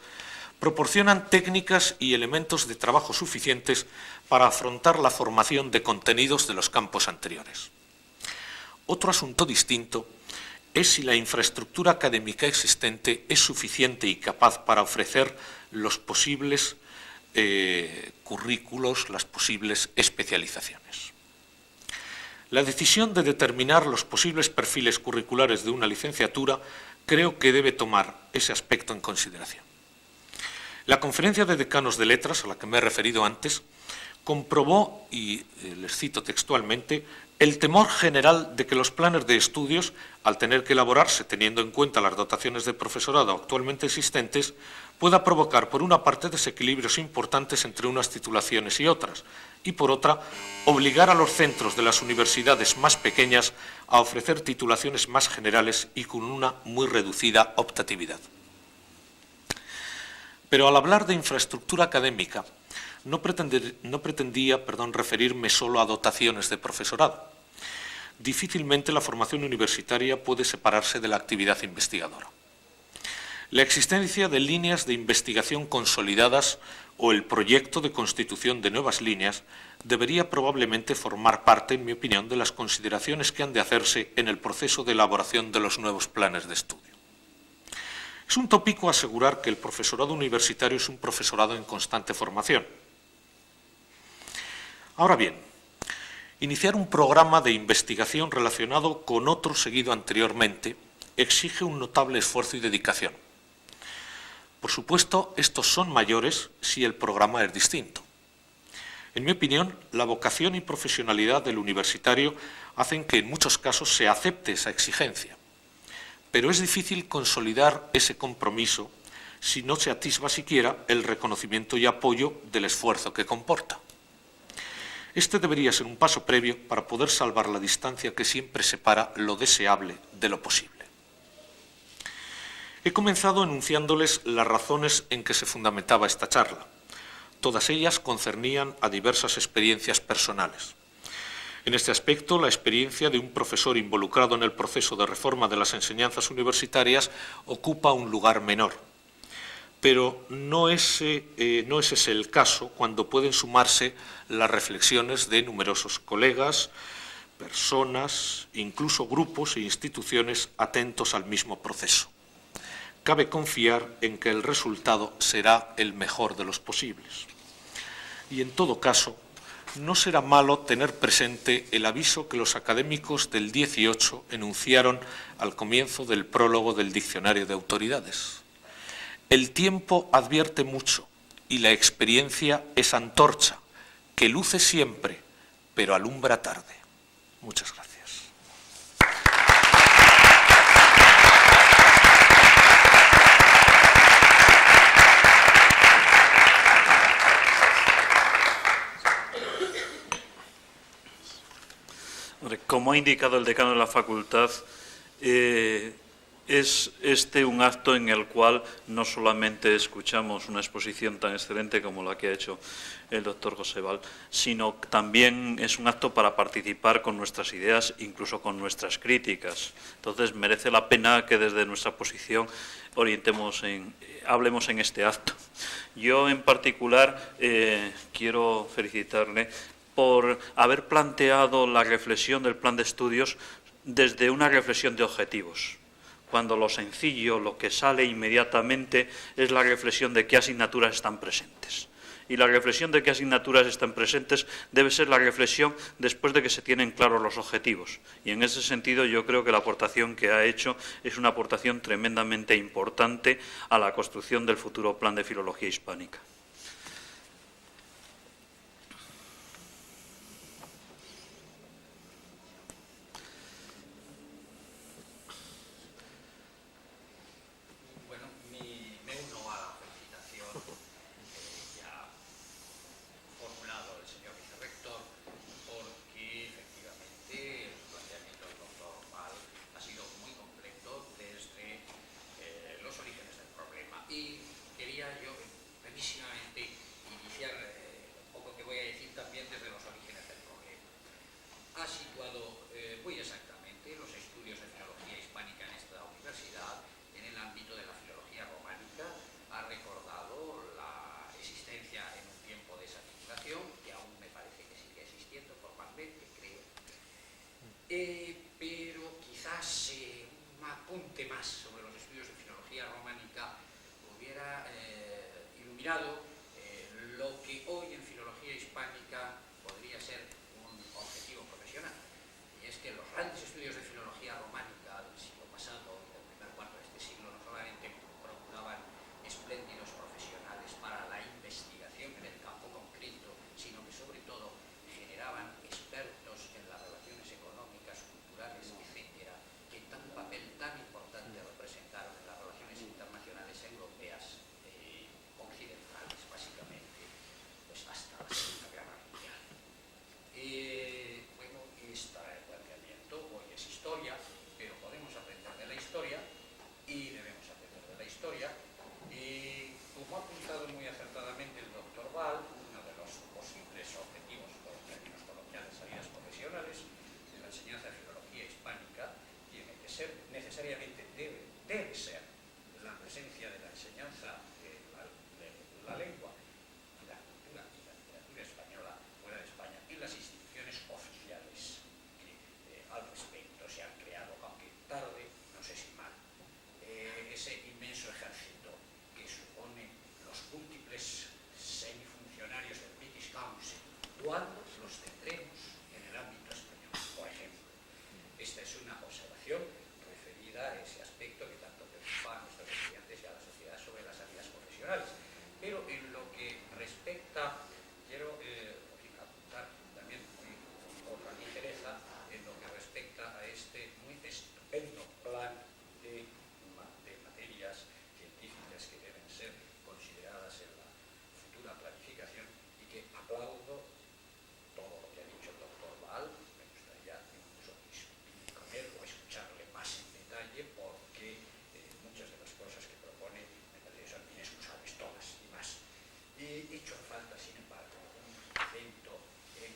proporcionan técnicas y elementos de trabajo suficientes para afrontar la formación de contenidos de los campos anteriores. Otro asunto distinto es si la infraestructura académica existente es suficiente y capaz para ofrecer los posibles currículos, las posibles especializaciones. La decisión de determinar los posibles perfiles curriculares de una licenciatura creo que debe tomar ese aspecto en consideración. La Conferencia de Decanos de Letras, a la que me he referido antes, comprobó, y les cito textualmente, el temor general de que los planes de estudios, al tener que elaborarse teniendo en cuenta las dotaciones de profesorado actualmente existentes, pueda provocar, por una parte, desequilibrios importantes entre unas titulaciones y otras, y por otra, obligar a los centros de las universidades más pequeñas a ofrecer titulaciones más generales y con una muy reducida optatividad. Pero al hablar de infraestructura académica, no pretendía referirme solo a dotaciones de profesorado. Difícilmente la formación universitaria puede separarse de la actividad investigadora. La existencia de líneas de investigación consolidadas o el proyecto de constitución de nuevas líneas debería probablemente formar parte, en mi opinión, de las consideraciones que han de hacerse en el proceso de elaboración de los nuevos planes de estudio. Es un tópico asegurar que el profesorado universitario es un profesorado en constante formación. Ahora bien, iniciar un programa de investigación relacionado con otro seguido anteriormente exige un notable esfuerzo y dedicación. Por supuesto, estos son mayores si el programa es distinto. En mi opinión, la vocación y profesionalidad del universitario hacen que en muchos casos se acepte esa exigencia. Pero es difícil consolidar ese compromiso si no se atisba siquiera el reconocimiento y apoyo del esfuerzo que comporta. Este debería ser un paso previo para poder salvar la distancia que siempre separa lo deseable de lo posible. He comenzado enunciándoles las razones en que se fundamentaba esta charla. Todas ellas concernían a diversas experiencias personales. En este aspecto, la experiencia de un profesor involucrado en el proceso de reforma de las enseñanzas universitarias ocupa un lugar menor. Pero no es ese el caso cuando pueden sumarse las reflexiones de numerosos colegas, personas, incluso grupos e instituciones atentos al mismo proceso. Cabe confiar en que el resultado será el mejor de los posibles. Y en todo caso, no será malo tener presente el aviso que los académicos del 18 enunciaron al comienzo del prólogo del Diccionario de Autoridades. El tiempo advierte mucho y la experiencia es antorcha, que luce siempre, pero alumbra tarde. Muchas gracias. Como ha indicado el decano de la facultad, es este un acto en el cual no solamente escuchamos una exposición tan excelente como la que ha hecho el doctor José Val, sino también es un acto para participar con nuestras ideas, incluso con nuestras críticas. Entonces merece la pena que desde nuestra posición hablemos en este acto. Yo en particular quiero felicitarle por haber planteado la reflexión del plan de estudios desde una reflexión de objetivos, cuando lo sencillo, lo que sale inmediatamente, es la reflexión de qué asignaturas están presentes. Y la reflexión de qué asignaturas están presentes debe ser la reflexión después de que se tienen claros los objetivos. Y en ese sentido yo creo que la aportación que ha hecho es una aportación tremendamente importante a la construcción del futuro plan de filología hispánica. Y quería yo, brevísimamente, pero quizás un apunte más sobre los estudios de filología románica hubiera iluminado lo que hoy en filología hispánica podría ser un objetivo profesional, y es que los grandes estudios de filología románica del siglo pasado y del primer cuarto de este siglo no solamente procuraban espléndidos profesionales para la investigación en el campo concreto, sino que sobre todo generaban expertos en las relaciones económicas, culturales, etcétera, que tan papel tan importante representaron en las relaciones internacionales europeas occidentales, básicamente, pues hasta la Segunda Guerra Mundial. Bueno, este planteamiento hoy es historia, pero podemos aprender de la historia y debemos aprender de la historia. Como ha apuntado muy acertadamente el doctor Val, uno de los posibles objetivos, por términos coloquiales, salidas profesionales de la enseñanza de filología hispánica tiene que ser, necesariamente debe ser, la presencia de la enseñanza de la lengua y la cultura y la literatura española fuera de España y las instituciones oficiales que al respecto se han creado, aunque tarde, no sé si mal. Ese inmenso ejército que supone los múltiples semifuncionarios del British Council, ¿cuándo los tendremos en el ámbito español, por ejemplo? Esta es una observación referida a ese aspecto que tanto preocupa a nuestros estudiantes y a la sociedad sobre las salidas profesionales. Pero en lo que respecta, quiero apuntar también con otra ligereza, en lo que respecta a este muy estupendo plan de materias científicas que deben ser consideradas en la futura planificación, y que aplaudo todo lo que ha dicho el doctor Val. Me gustaría incluso discutir con él o escucharle más en detalle, porque muchas de las cosas que propone me parece que son inexcusables, todas y más. He hecho falta, sin embargo, un acento en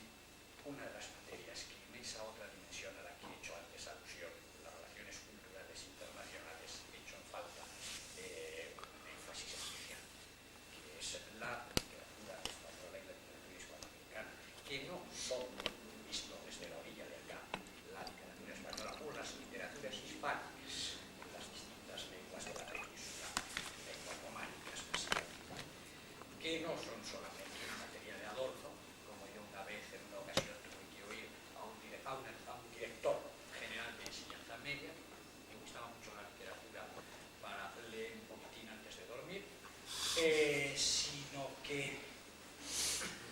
una de las materias que en esa otra dimensión a la que he hecho antes alusión, las relaciones culturales internacionales, he hecho en falta un énfasis especial, que es la literatura española y la literatura hispanoamericana, que no son, visto desde la orilla de acá, la literatura española o las literaturas hispánicas en las distintas lenguas de la península, lenguas románicas, básicamente, que no son solamente una materia de adorno, como yo una vez en una ocasión tuve que oír a un director general de enseñanza media. Me gustaba mucho la literatura para leer un poquitín antes de dormir, sino que,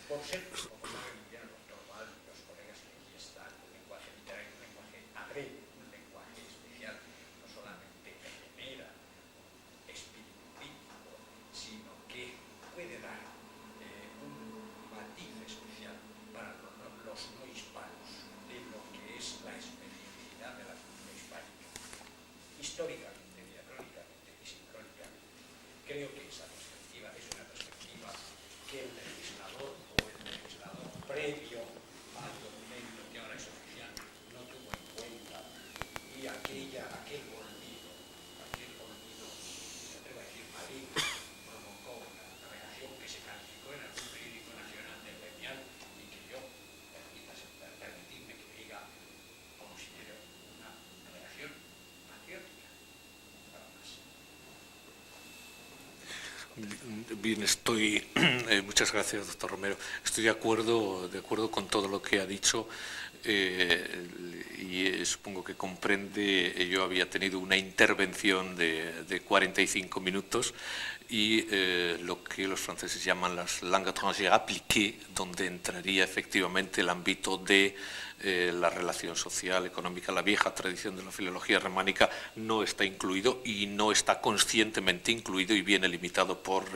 por ser, como sabe muy bien el doctor Val y los colegas que aquí están, un lenguaje literario, un lenguaje agrego, un lenguaje especial, no solamente que genera espíritu crítico, sino que puede dar un matiz especial para los no hispanos de lo que es la especificidad de la cultura hispánica, históricamente, diacrónicamente y sincrónicamente. Creo que esa perspectiva es una perspectiva que el legislador previo al documento que ahora es oficial no tuvo en cuenta, y aquel olvido, se atreve a decir maligno, provocó una reacción que se calificó en algún periódico nacional de gremial, y que yo, permitidme que diga, considero una reacción patriótica, nada más. Bien, muchas gracias, doctor Romero. Estoy de acuerdo con todo lo que ha dicho, y supongo que comprende. Yo había tenido una intervención de 45 minutos y lo que los franceses llaman las langues étrangères appliquées, donde entraría efectivamente el ámbito de la relación social, económica. La vieja tradición de la filología románica no está incluido, y no está conscientemente incluido, y viene limitado por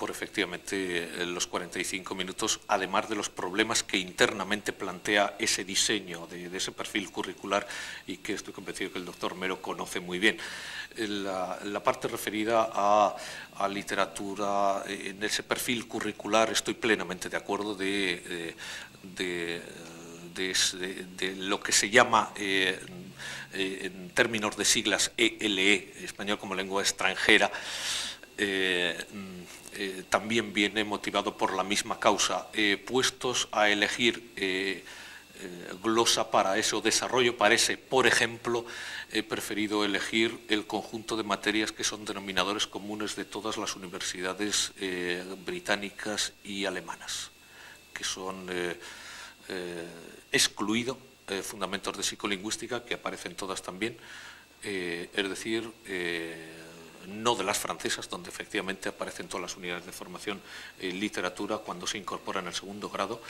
efectivamente los 45 minutos, además de los problemas que internamente plantea ese diseño de ese perfil curricular, y que estoy convencido que el doctor Mero conoce muy bien. La parte referida a literatura, en ese perfil curricular estoy plenamente de acuerdo de lo que se llama en términos de siglas ELE, español como lengua extranjera. También viene motivado por la misma causa. Puestos a elegir glosa para ese desarrollo, para ese, por ejemplo, he preferido elegir el conjunto de materias que son denominadores comunes de todas las universidades británicas y alemanas, que son excluido fundamentos de psicolingüística, que aparecen todas también, es decir, no de las francesas, donde efectivamente aparecen todas las unidades de formación en literatura cuando se incorpora en el segundo grado,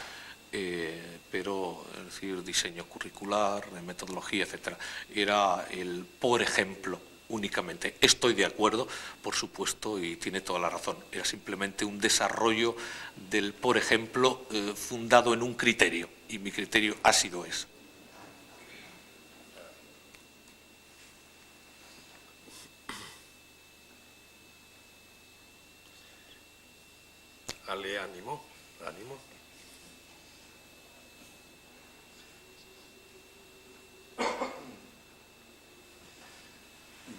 pero, es decir, diseño curricular, metodología, etcétera. Era el, por ejemplo, únicamente. Estoy de acuerdo, por supuesto, y tiene toda la razón. Era simplemente un desarrollo del, por ejemplo, fundado en un criterio, y mi criterio ha sido ese. Ale, ánimo, ánimo.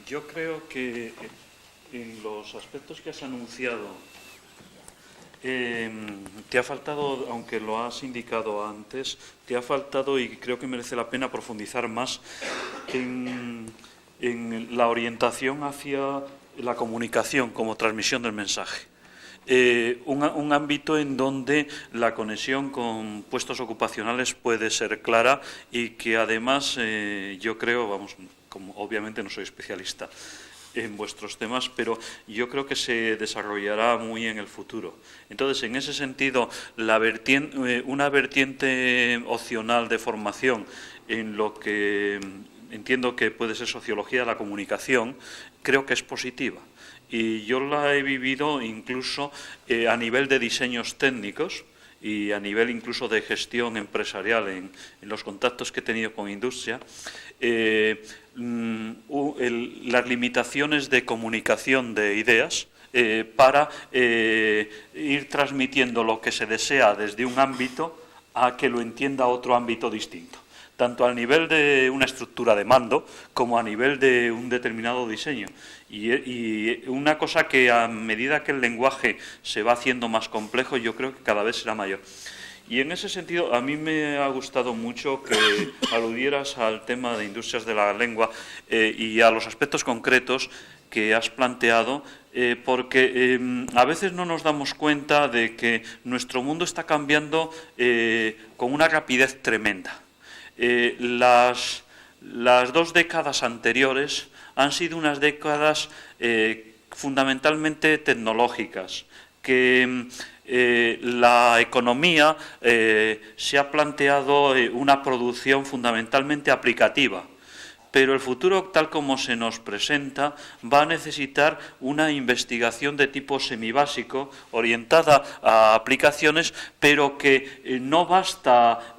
Yo creo que en los aspectos que has anunciado te ha faltado, aunque lo has indicado antes, te ha faltado, y creo que merece la pena profundizar más en la orientación hacia la comunicación como transmisión del mensaje. Un ámbito en donde la conexión con puestos ocupacionales puede ser clara y que además yo creo, vamos, como obviamente no soy especialista en vuestros temas, pero yo creo que se desarrollará muy en el futuro. Entonces, en ese sentido, una vertiente opcional de formación en lo que entiendo que puede ser sociología de la comunicación, creo que es positiva. Y yo la he vivido incluso a nivel de diseños técnicos y a nivel incluso de gestión empresarial en los contactos que he tenido con industria. Las limitaciones de comunicación de ideas para ir transmitiendo lo que se desea desde un ámbito a que lo entienda otro ámbito distinto, tanto al nivel de una estructura de mando como a nivel de un determinado diseño. Y una cosa que a medida que el lenguaje se va haciendo más complejo, yo creo que cada vez será mayor. Y en ese sentido, a mí me ha gustado mucho que aludieras al tema de industrias de la lengua y a los aspectos concretos que has planteado, porque a veces no nos damos cuenta de que nuestro mundo está cambiando con una rapidez tremenda. Las 2 décadas anteriores han sido unas décadas fundamentalmente tecnológicas, que la economía se ha planteado una producción fundamentalmente aplicativa, pero el futuro, tal como se nos presenta, va a necesitar una investigación de tipo semibásico, orientada a aplicaciones, pero que no basta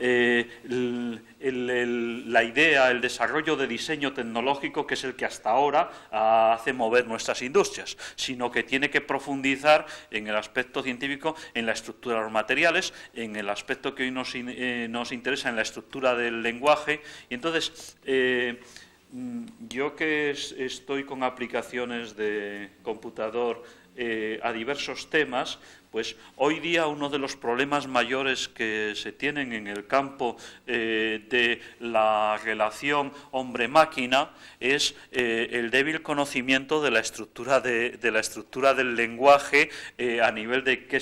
la idea, el desarrollo de diseño tecnológico, que es el que hasta ahora hace mover nuestras industrias, sino que tiene que profundizar en el aspecto científico, en la estructura de los materiales, en el aspecto que hoy nos interesa, en la estructura del lenguaje. Y entonces, yo que estoy con aplicaciones de computador a diversos temas, pues hoy día uno de los problemas mayores que se tienen en el campo de la relación hombre-máquina es el débil conocimiento de la estructura del lenguaje a nivel de qué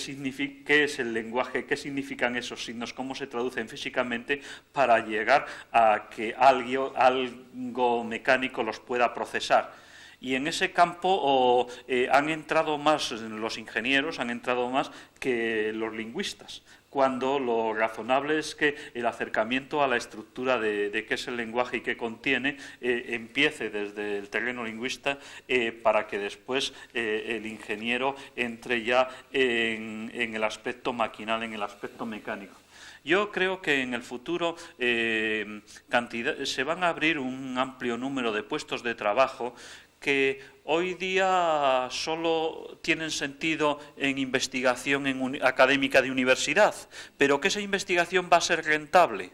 es el lenguaje, qué significan esos signos, cómo se traducen físicamente, para llegar a que algo mecánico los pueda procesar. Y en ese campo han entrado más los ingenieros, han entrado más que los lingüistas, cuando lo razonable es que el acercamiento a la estructura de qué es el lenguaje y qué contiene empiece desde el terreno lingüista para que después el ingeniero entre ya en el aspecto maquinal, en el aspecto mecánico. Yo creo que en el futuro se van a abrir un amplio número de puestos de trabajo que hoy día solo tienen sentido en investigación académica de universidad, pero que esa investigación va a ser rentable.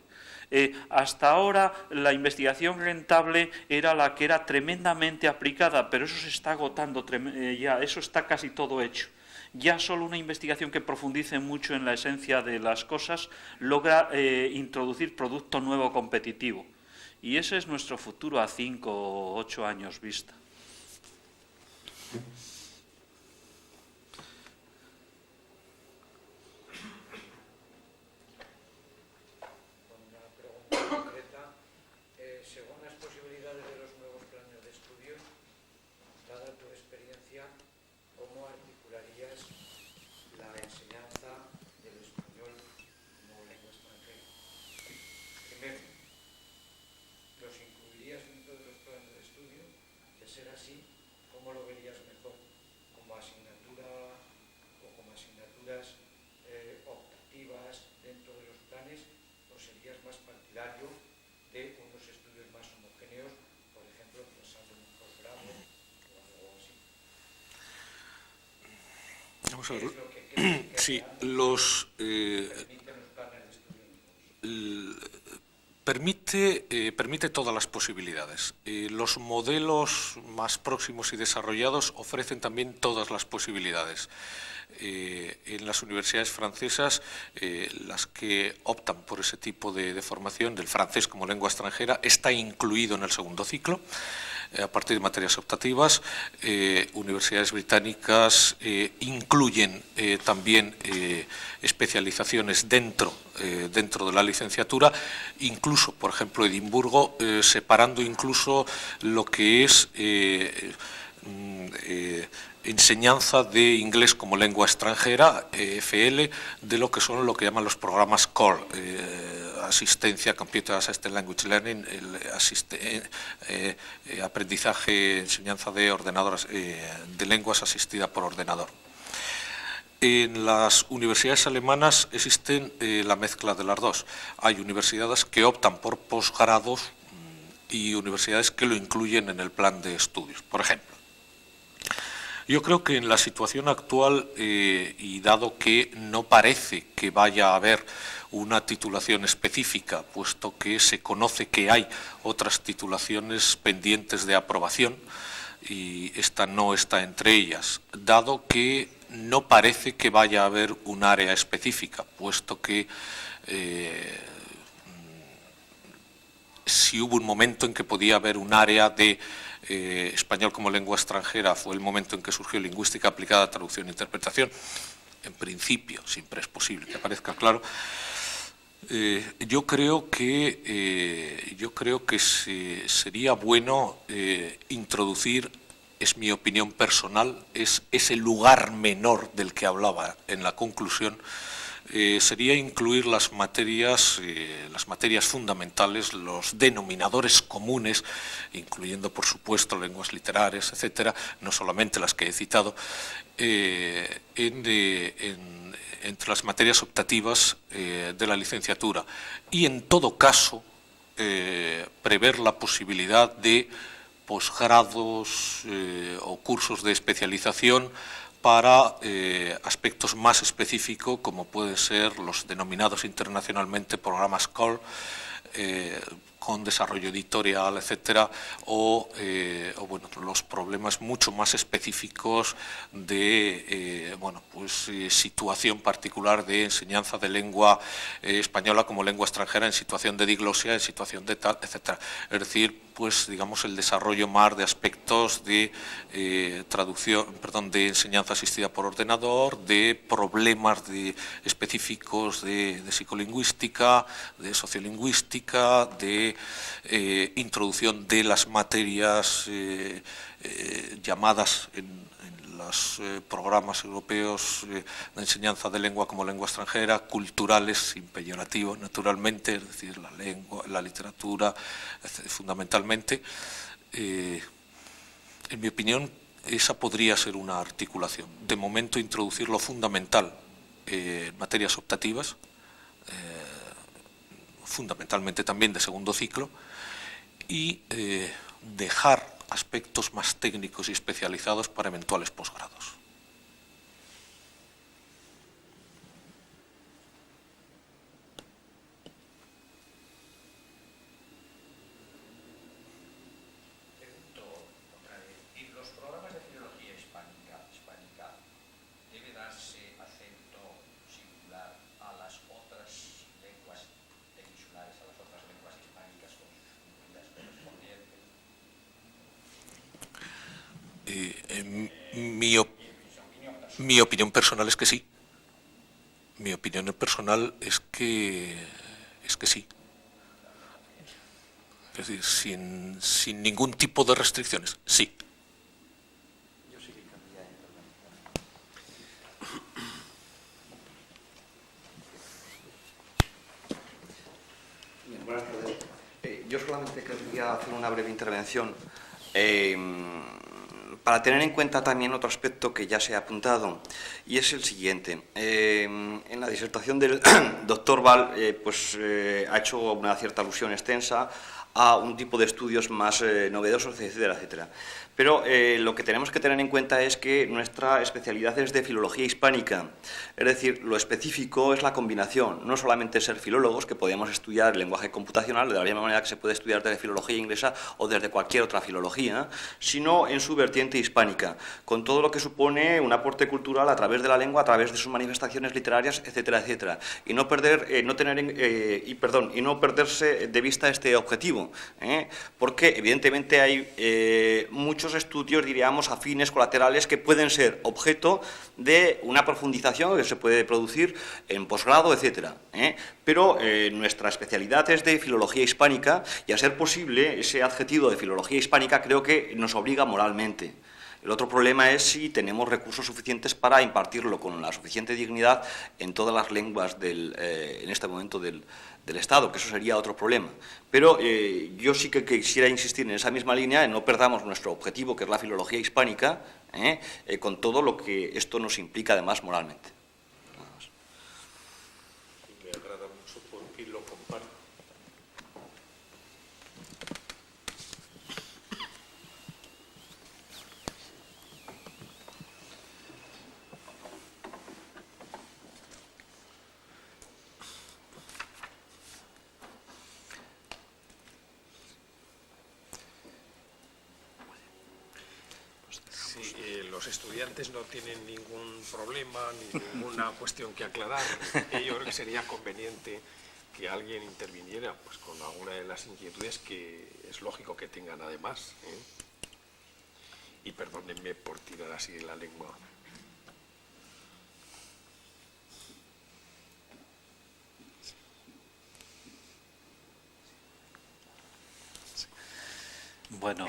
Hasta ahora la investigación rentable era la que era tremendamente aplicada, pero eso se está agotando ya, eso está casi todo hecho. Ya solo una investigación que profundice mucho en la esencia de las cosas logra introducir producto nuevo competitivo. Y ese es nuestro futuro a 5 o 8 años vista. Vamos a ver. Sí, permite todas las posibilidades. Los modelos más próximos y desarrollados ofrecen también todas las posibilidades. En las universidades francesas, las que optan por ese tipo de formación del francés como lengua extranjera, está incluido en el segundo ciclo. A partir de materias optativas, universidades británicas incluyen también especializaciones dentro de la licenciatura, incluso, por ejemplo, Edimburgo, separando incluso lo que es enseñanza de inglés como lengua extranjera, EFL, de lo que llaman los programas CORE, asistencia, Computer Assisted Language Learning, aprendizaje, enseñanza de ordenadores, de lenguas asistida por ordenador. En las universidades alemanas existen la mezcla de las dos. Hay universidades que optan por posgrados y universidades que lo incluyen en el plan de estudios. Por ejemplo, yo creo que en la situación actual, y dado que no parece que vaya a haber una titulación específica, puesto que se conoce que hay otras titulaciones pendientes de aprobación, y esta no está entre ellas, dado que no parece que vaya a haber un área específica, puesto que si hubo un momento en que podía haber un área de español como lengua extranjera, fue el momento en que surgió lingüística aplicada, traducción e interpretación. En principio, siempre es posible que aparezca, claro. Yo creo que sería bueno introducir, es mi opinión personal, es ese lugar menor del que hablaba en la conclusión, sería incluir las materias fundamentales, los denominadores comunes, incluyendo, por supuesto, lenguas literarias, etcétera, no solamente las que he citado, entre las materias optativas de la licenciatura, y en todo caso prever la posibilidad de posgrados o cursos de especialización para aspectos más específicos, como pueden ser los denominados internacionalmente programas CORE, con desarrollo editorial, etcétera, o bueno, los problemas mucho más específicos de situación particular de enseñanza de lengua española como lengua extranjera en situación de diglosia, en situación de tal, etcétera. Es decir, pues digamos el desarrollo más de aspectos de de enseñanza asistida por ordenador, de problemas específicos de psicolingüística, de sociolingüística, de introducción de las materias llamadas en los programas europeos de enseñanza de lengua como lengua extranjera, culturales, sin peyorativo, naturalmente, es decir, la lengua, la literatura, fundamentalmente. En mi opinión, esa podría ser una articulación. De momento, introducir lo fundamental en materias optativas, fundamentalmente también de segundo ciclo, y dejar aspectos más técnicos y especializados para eventuales posgrados. Pregunto otra vez, ¿y los programas de filología hispánica debe dar Mi opinión personal es que sí. Mi opinión personal es que sí. Es decir, sin ningún tipo de restricciones, sí. Bien, buenas tardes. Yo solamente querría hacer una breve intervención para tener en cuenta también otro aspecto que ya se ha apuntado, y es el siguiente. En la disertación del doctor Val ha hecho una cierta alusión extensa a un tipo de estudios más novedosos, etcétera, etcétera. Pero lo que tenemos que tener en cuenta es que nuestra especialidad es de filología hispánica, es decir, lo específico es la combinación, no solamente ser filólogos, que podemos estudiar el lenguaje computacional de la misma manera que se puede estudiar desde filología inglesa o desde cualquier otra filología, sino en su vertiente hispánica, con todo lo que supone un aporte cultural a través de la lengua, a través de sus manifestaciones literarias, etcétera, etcétera, y no perderse de vista este objetivo, porque evidentemente hay muchos estudios, diríamos, afines, colaterales, que pueden ser objeto de una profundización que se puede producir en posgrado, etcétera. Pero nuestra especialidad es de filología hispánica, y a ser posible, ese adjetivo de filología hispánica creo que nos obliga moralmente. El otro problema es si tenemos recursos suficientes para impartirlo con la suficiente dignidad en todas las lenguas en este momento del Estado, que eso sería otro problema. Pero yo sí que quisiera insistir en esa misma línea, en no perdamos nuestro objetivo, que es la filología hispánica, con todo lo que esto nos implica además moralmente. Me agrada mucho porque lo comparto. Los estudiantes no tienen ningún problema ni ninguna cuestión que aclarar. Yo creo que sería conveniente que alguien interviniera pues, con alguna de las inquietudes que es lógico que tengan además. Y perdónenme por tirar así de la lengua. Bueno,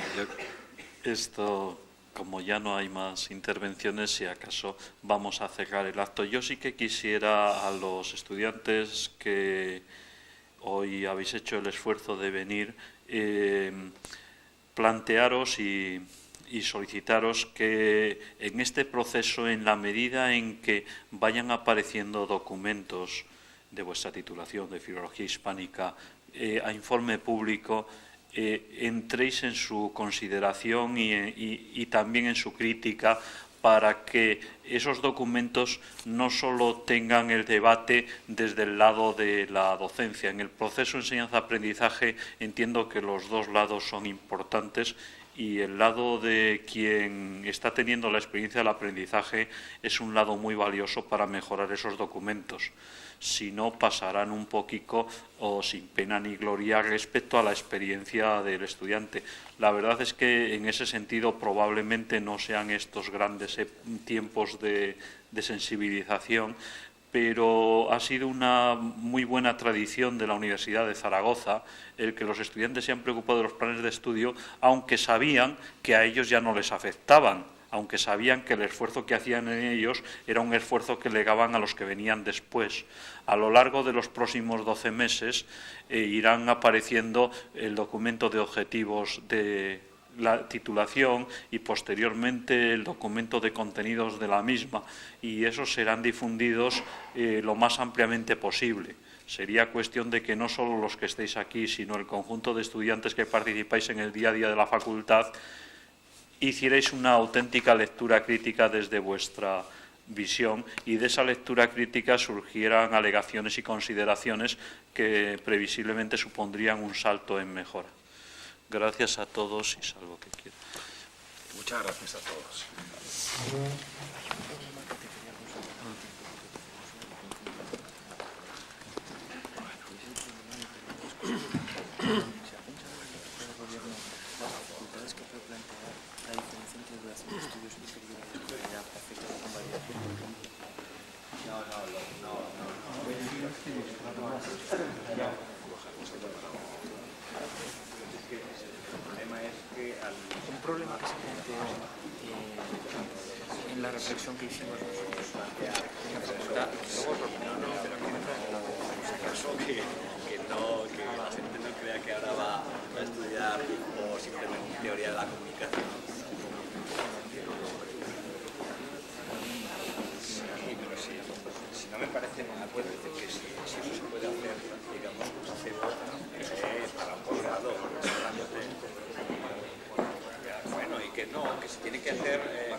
como ya no hay más intervenciones, si acaso vamos a cerrar el acto. Yo sí que quisiera a los estudiantes que hoy habéis hecho el esfuerzo de venir, plantearos y solicitaros que en este proceso, en la medida en que vayan apareciendo documentos de vuestra titulación de Filología Hispánica a informe público, entréis en su consideración y también en su crítica, para que esos documentos no solo tengan el debate desde el lado de la docencia. En el proceso de enseñanza-aprendizaje entiendo que los dos lados son importantes, y el lado de quien está teniendo la experiencia del aprendizaje es un lado muy valioso para mejorar esos documentos. Si no, pasarán un poquito o sin pena ni gloria respecto a la experiencia del estudiante. La verdad es que en ese sentido probablemente no sean estos grandes tiempos de sensibilización, pero ha sido una muy buena tradición de la Universidad de Zaragoza el que los estudiantes se han preocupado de los planes de estudio, aunque sabían que a ellos ya no les afectaban, aunque sabían que el esfuerzo que hacían en ellos era un esfuerzo que legaban a los que venían después. A lo largo de los próximos 12 meses irán apareciendo el documento de objetivos de la titulación y posteriormente el documento de contenidos de la misma, y esos serán difundidos lo más ampliamente posible. Sería cuestión de que no solo los que estéis aquí, sino el conjunto de estudiantes que participáis en el día a día de la facultad, hicierais una auténtica lectura crítica desde vuestra visión, y de esa lectura crítica surgieran alegaciones y consideraciones que previsiblemente supondrían un salto en mejora. Gracias a todos y salvo que quiera. Muchas gracias a todos. Las facultades que puede plantear la diferencia entre Un problema que se planteó en la reflexión que hicimos nosotros en la facultad. Que la gente no crea que ahora va a estudiar o simplemente teoría de la comunicación. Sí, pero si no me parece mal, puede decir que si eso se puede hacer, digamos, hacerlo para un posgrado, bueno, y que no, que se tiene que hacer